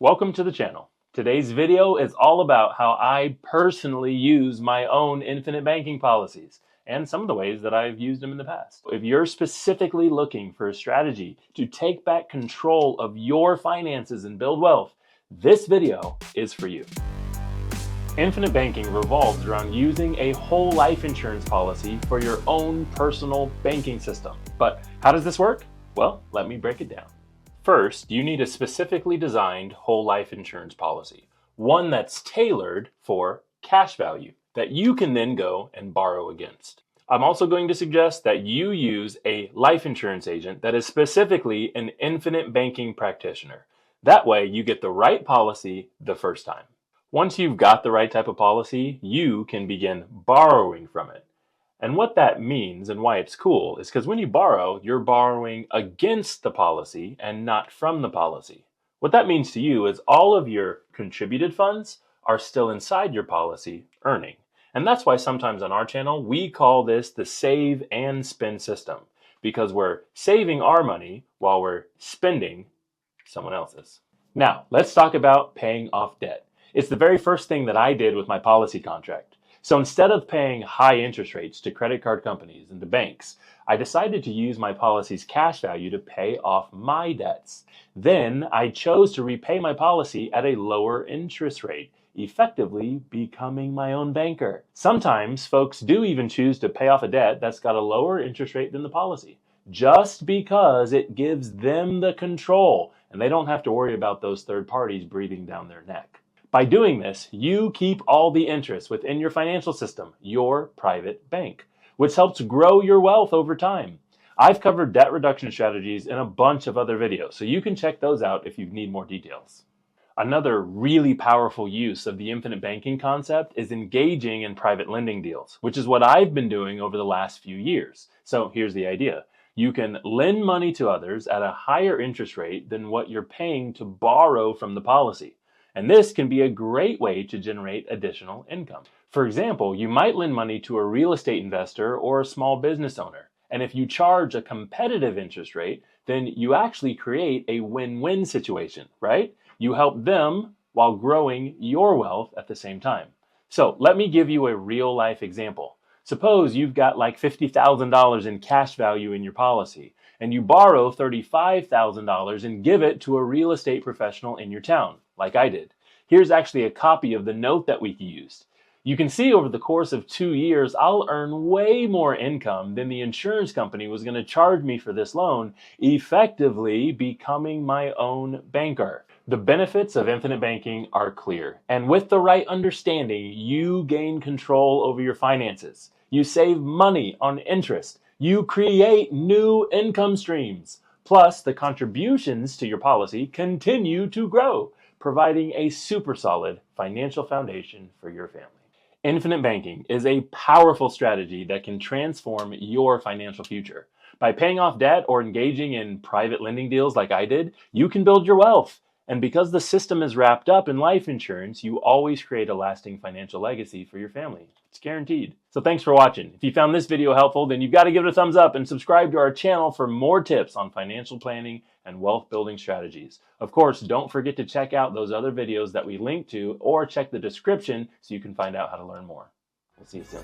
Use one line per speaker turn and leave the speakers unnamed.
Welcome to the channel. Today's video is all about how I personally use my own infinite banking policies and some of the ways that I've used them in the past. If you're specifically looking for a strategy to take back control of your finances and build wealth, this video is for you. Infinite banking revolves around using a whole life insurance policy for your own personal banking system. But how does this work? Well, let me break it down. First, you need a specifically designed whole life insurance policy, one that's tailored for cash value that you can then go and borrow against. I'm also going to suggest that you use a life insurance agent that is specifically an infinite banking practitioner. That way you get the right policy the first time. Once you've got the right type of policy, you can begin borrowing from it. And what that means and why it's cool is because when you borrow, you're borrowing against the policy and not from the policy. What that means to you is all of your contributed funds are still inside your policy earning. And that's why sometimes on our channel, we call this the save and spend system, because we're saving our money while we're spending someone else's. Now, let's talk about paying off debt. It's the very first thing that I did with my policy contract. So instead of paying high interest rates to credit card companies and to banks, I decided to use my policy's cash value to pay off my debts. Then I chose to repay my policy at a lower interest rate, effectively becoming my own banker. Sometimes folks do even choose to pay off a debt that's got a lower interest rate than the policy, just because it gives them the control and they don't have to worry about those third parties breathing down their neck. By doing this, you keep all the interest within your financial system, your private bank, which helps grow your wealth over time. I've covered debt reduction strategies in a bunch of other videos, so you can check those out if you need more details. Another really powerful use of the infinite banking concept is engaging in private lending deals, which is what I've been doing over the last few years. So here's the idea. You can lend money to others at a higher interest rate than what you're paying to borrow from the policy. And this can be a great way to generate additional income. For example, you might lend money to a real estate investor or a small business owner. And if you charge a competitive interest rate, then you actually create a win-win situation, right? You help them while growing your wealth at the same time. So let me give you a real life example. Suppose you've got like $50,000 in cash value in your policy, and you borrow $35,000 and give it to a real estate professional in your town, like I did. Here's actually a copy of the note that we used. You can see over the course of 2 years, I'll earn way more income than the insurance company was going to charge me for this loan, effectively becoming my own banker. The benefits of infinite banking are clear, and with the right understanding, you gain control over your finances. You save money on interest. You create new income streams. Plus, the contributions to your policy continue to grow, providing a super solid financial foundation for your family. Infinite banking is a powerful strategy that can transform your financial future. By paying off debt or engaging in private lending deals like I did, you can build your wealth. And because the system is wrapped up in life insurance, you always create a lasting financial legacy for your family. It's guaranteed. So thanks for watching. If you found this video helpful, then you've got to give it a thumbs up and subscribe to our channel for more tips on financial planning and wealth building strategies. Of course, don't forget to check out those other videos that we link to or check the description so you can find out how to learn more. We'll see you soon.